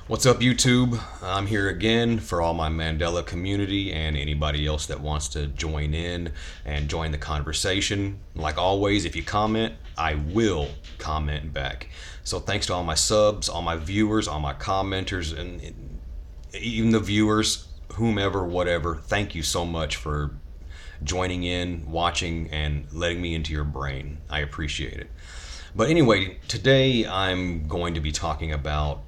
What's up, YouTube? I'm here again for all my Mandela community and anybody else that wants to join in and join the conversation. Like always, if you comment, I will comment back. So thanks to all my subs, all my viewers, all my commenters, and even the viewers, whomever, whatever. Thank you so much for joining in, watching, and letting me into your brain. I appreciate it. But anyway, today I'm going to be talking about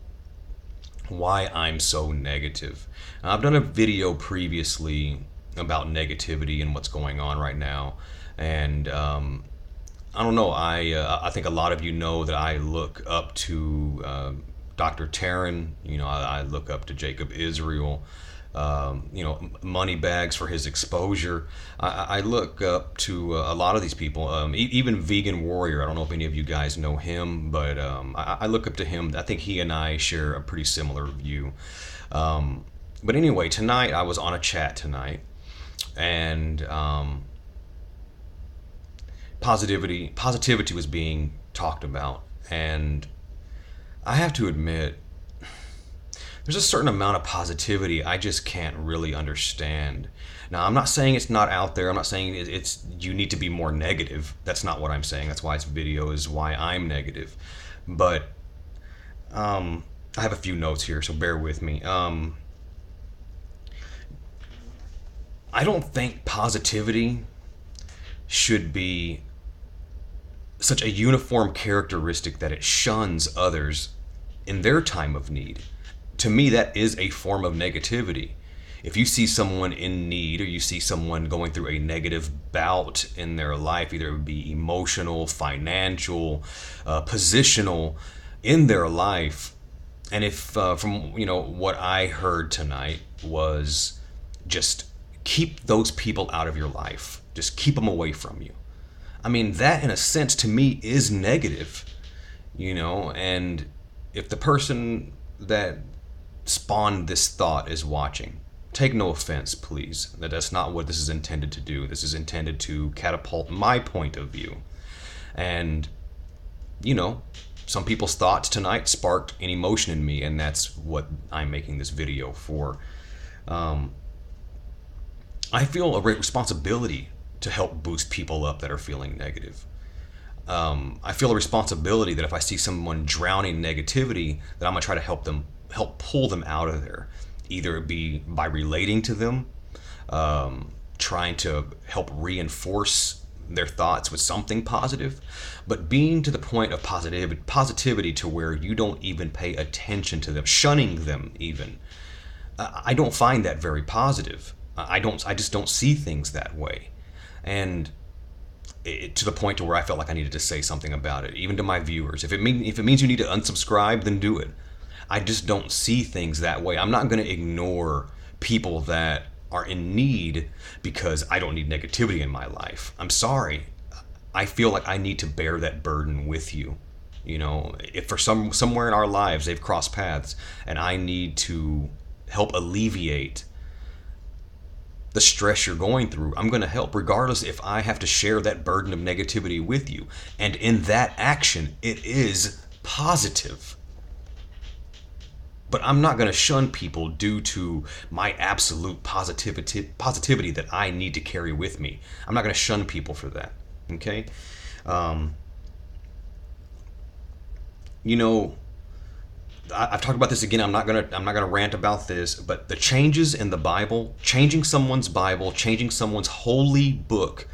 why I'm so negative. I've done a video previously about negativity and what's going on right now, and I don't know. I think a lot of you know that I look up to Dr. Taryn. I look up to Jacob Israel. Money bags for his exposure. I look up to a lot of these people, even Vegan Warrior. I don't know if any of you guys know him, but I look up to him. I think he and I share a pretty similar view. But anyway, tonight I was on a chat tonight, and positivity was being talked about, and I have to admit, there's a certain amount of positivity I just can't really understand. Now, I'm not saying it's not out there. I'm not saying it's you need to be more negative. That's not what I'm saying. That's why this video is why I'm negative. But I have a few notes here, so bear with me. I don't think positivity should be such a uniform characteristic that it shuns others in their time of need. To me, that is a form of negativity. If you see someone in need, or you see someone going through a negative bout in their life, either it would be emotional, financial, positional in their life, and if from what I heard tonight was just keep those people out of your life, just keep them away from you. I mean, that in a sense to me is negative, and if the person that spawned this thought is watching, take no offense, please. That's not what this is intended to do. This is intended to catapult my point of view. And, some people's thoughts tonight sparked an emotion in me, and that's what I'm making this video for. I feel a great responsibility to help boost people up that are feeling negative. I feel a responsibility that if I see someone drowning in negativity, that I'm going to try to help pull them out of there. Either it be by relating to them, trying to help reinforce their thoughts with something positive, but being to the point of positivity to where you don't even pay attention to them, shunning them even. I don't find that very positive. I just don't see things that way. And to the point to where I felt like I needed to say something about it, even to my viewers. If it means you need to unsubscribe, then do it. I just don't see things that way. I'm not going to ignore people that are in need because I don't need negativity in my life. I'm sorry. I feel like I need to bear that burden with you. If for somewhere in our lives they've crossed paths and I need to help alleviate the stress you're going through, I'm going to help regardless if I have to share that burden of negativity with you. And in that action, it is positive. But I'm not going to shun people due to my absolute positivity that I need to carry with me. I'm not going to shun people for that. Okay? I've talked about this again. I'm not gonna rant about this, but the changes in the Bible, changing someone's Bible, changing someone's holy book,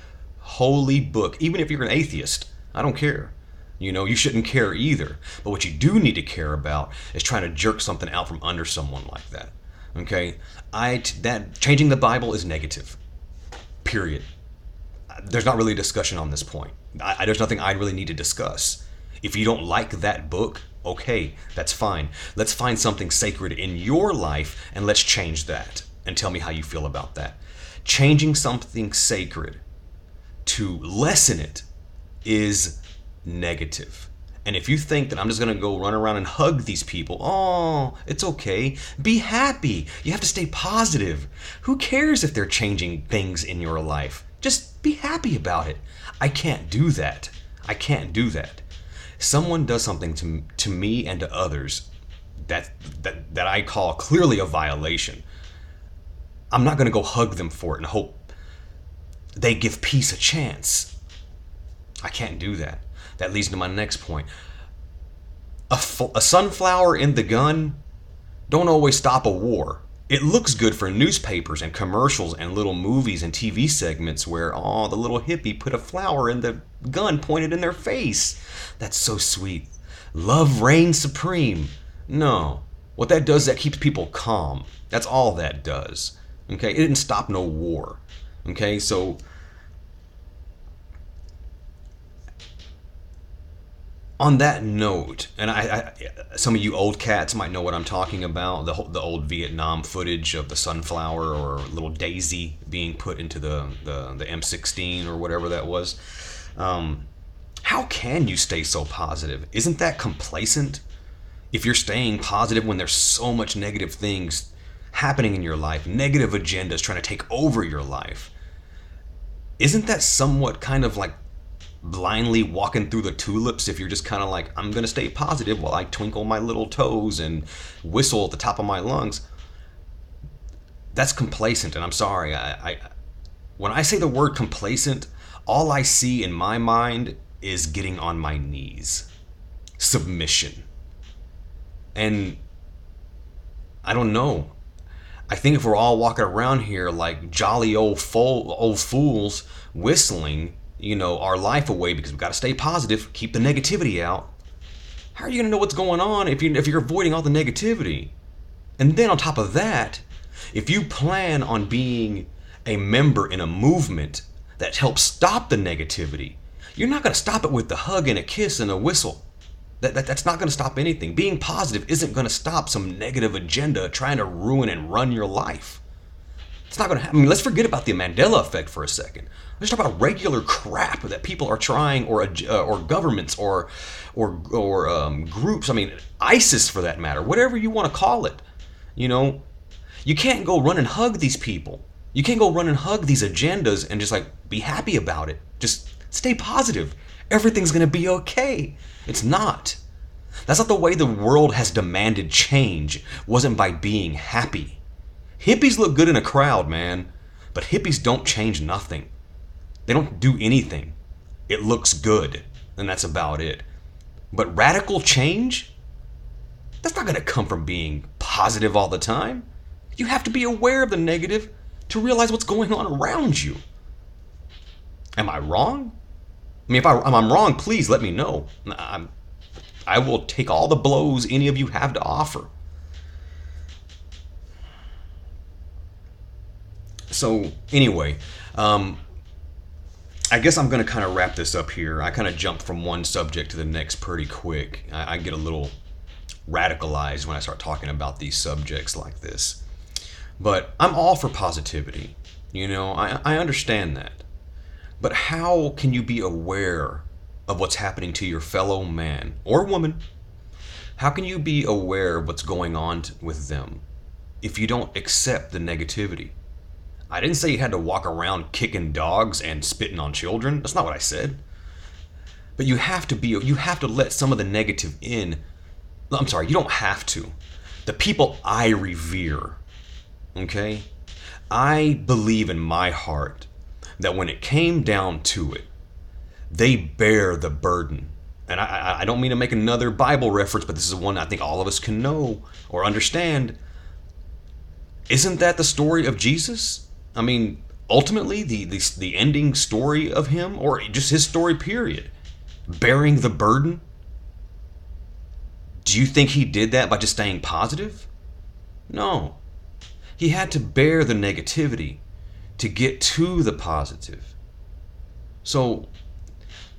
even if you're an atheist, I don't care. You shouldn't care either. But what you do need to care about is trying to jerk something out from under someone like that. Okay? That changing the Bible is negative. Period. There's not really a discussion on this point. There's nothing I really need to discuss. If you don't like that book, okay, that's fine. Let's find something sacred in your life and let's change that. And tell me how you feel about that. Changing something sacred to lessen it is negative. And if you think that I'm just going to go run around and hug these people, oh, it's okay. Be happy. You have to stay positive. Who cares if they're changing things in your life? Just be happy about it. I can't do that. Someone does something to me and to others that I call clearly a violation, I'm not going to go hug them for it and hope they give peace a chance. I can't do that. That leads to my next point. A sunflower in the gun don't always stop a war. It looks good for newspapers and commercials and little movies and TV segments where, oh, the little hippie put a flower in the gun pointed in their face. That's so sweet. Love reigns supreme. No. What that does, that keeps people calm. That's all that does. Okay? It didn't stop no war. Okay? So on that note, and some of you old cats might know what I'm talking about, the old Vietnam footage of the sunflower or little daisy being put into the M16 or whatever that was. How can you stay so positive? Isn't that complacent? If you're staying positive when there's so much negative things happening in your life, negative agendas trying to take over your life, isn't that somewhat kind of like blindly walking through the tulips if you're just kind of like, I'm going to stay positive while I twinkle my little toes and whistle at the top of my lungs? That's complacent, and I'm sorry. When I say the word complacent, all I see in my mind is getting on my knees. Submission. And I don't know. I think if we're all walking around here like jolly old fools whistling, our life away because we've got to stay positive, keep the negativity out, how are you going to know what's going on if you're avoiding all the negativity? And then on top of that, if you plan on being a member in a movement that helps stop the negativity, you're not going to stop it with the hug and a kiss and a whistle. That's not going to stop anything. Being positive isn't going to stop some negative agenda trying to ruin and run your life. It's not going to happen. I mean, let's forget about the Mandela effect for a second. Let's talk about regular crap that people are trying, or governments, or groups. I mean, ISIS for that matter. Whatever you want to call it. You can't go run and hug these people. You can't go run and hug these agendas and just like be happy about it. Just stay positive. Everything's going to be okay. It's not. That's not the way the world has demanded change. Wasn't by being happy. Hippies look good in a crowd, man. But hippies don't change nothing. They don't do anything. It looks good, and that's about it. But radical change? That's not going to come from being positive all the time. You have to be aware of the negative to realize what's going on around you. Am I wrong? I mean, if I'm wrong, please let me know. I will take all the blows any of you have to offer. So anyway, I guess I'm going to kind of wrap this up here. I kind of jumped from one subject to the next pretty quick. I get a little radicalized when I start talking about these subjects like this. But I'm all for positivity. I understand that. But how can you be aware of what's happening to your fellow man or woman? How can you be aware of what's going on with them if you don't accept the negativity? I didn't say you had to walk around kicking dogs and spitting on children. That's not what I said. But you have to let some of the negative in. I'm sorry, you don't have to. The people I revere, okay? I believe in my heart that when it came down to it, they bear the burden. And I don't mean to make another Bible reference, but this is one I think all of us can know or understand. Isn't that the story of Jesus? I mean, ultimately, the ending story of him, or just his story, period. Bearing the burden. Do you think he did that by just staying positive? No. He had to bear the negativity to get to the positive. So,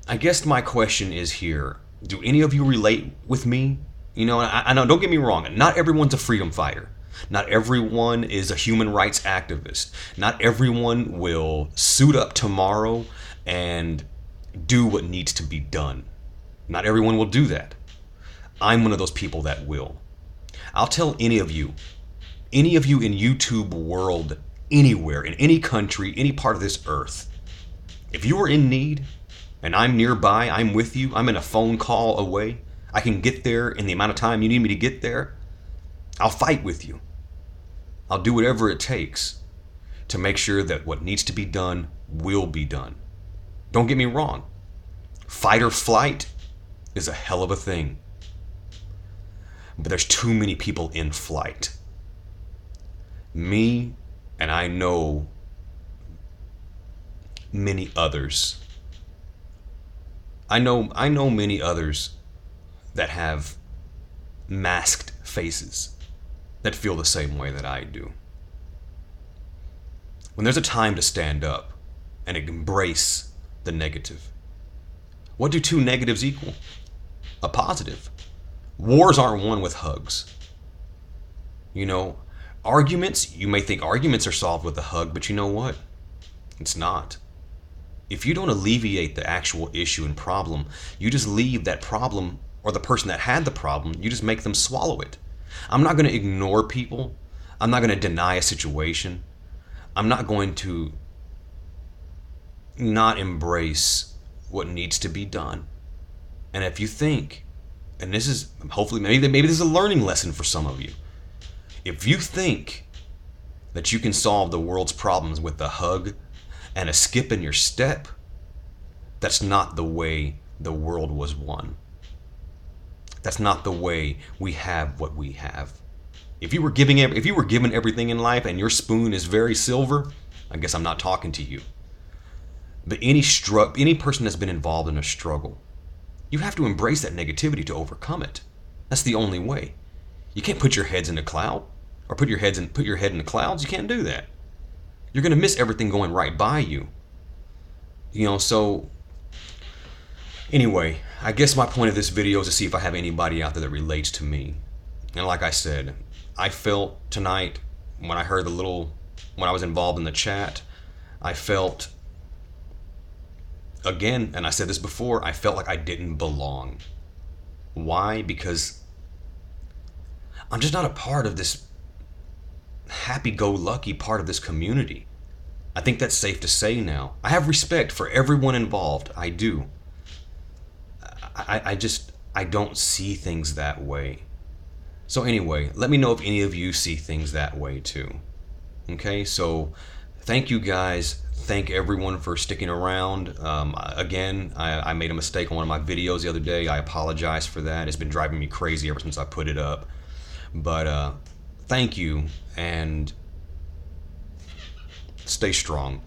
I guess my question is here, do any of you relate with me? I know, don't get me wrong, not everyone's a freedom fighter. Not everyone is a human rights activist. Not everyone will suit up tomorrow and do what needs to be done. Not everyone will do that. I'm one of those people that will. I'll tell any of you in YouTube world, anywhere, in any country, any part of this earth, if you are in need and I'm nearby, I'm with you, I'm in a phone call away, I can get there in the amount of time you need me to get there, I'll fight with you. I'll do whatever it takes to make sure that what needs to be done will be done. Don't get me wrong. Fight or flight is a hell of a thing. But there's too many people in flight. Me, and I know many others. I know many others that have masked faces that feel the same way that I do. When there's a time to stand up and embrace the negative, what do two negatives equal? A positive. Wars aren't won with hugs. You know, arguments, you may think arguments are solved with a hug, but you know what? It's not. If you don't alleviate the actual issue and problem, you just leave that problem, or the person that had the problem, you just make them swallow it. I'm not going to ignore people. I'm not going to deny a situation. I'm not going to not embrace what needs to be done. And if you think, and this is hopefully maybe this is a learning lesson for some of you. If you think that you can solve the world's problems with a hug and a skip in your step, that's not the way the world was won. That's not the way we have what we have. If you were given everything in life and your spoon is very silver, I guess I'm not talking to you. But any person that's been involved in a struggle, you have to embrace that negativity to overcome it. That's the only way. You can't put your heads in a cloud or put your head in the clouds. You can't do that. You're going to miss everything going right by you. You know, so anyway, I guess my point of this video is to see if I have anybody out there that relates to me. And like I said, I felt tonight when I heard when I was involved in the chat, I felt, again, and I said this before, I felt like I didn't belong. Why? Because I'm just not a part of this happy-go-lucky part of this community. I think that's safe to say now. I have respect for everyone involved. I do. I don't see things that way. So anyway, let me know if any of you see things that way too. Okay, so thank you guys. Thank everyone for sticking around. Again, I made a mistake on one of my videos the other day. I apologize for that. It's been driving me crazy ever since I put it up. But thank you, and stay strong.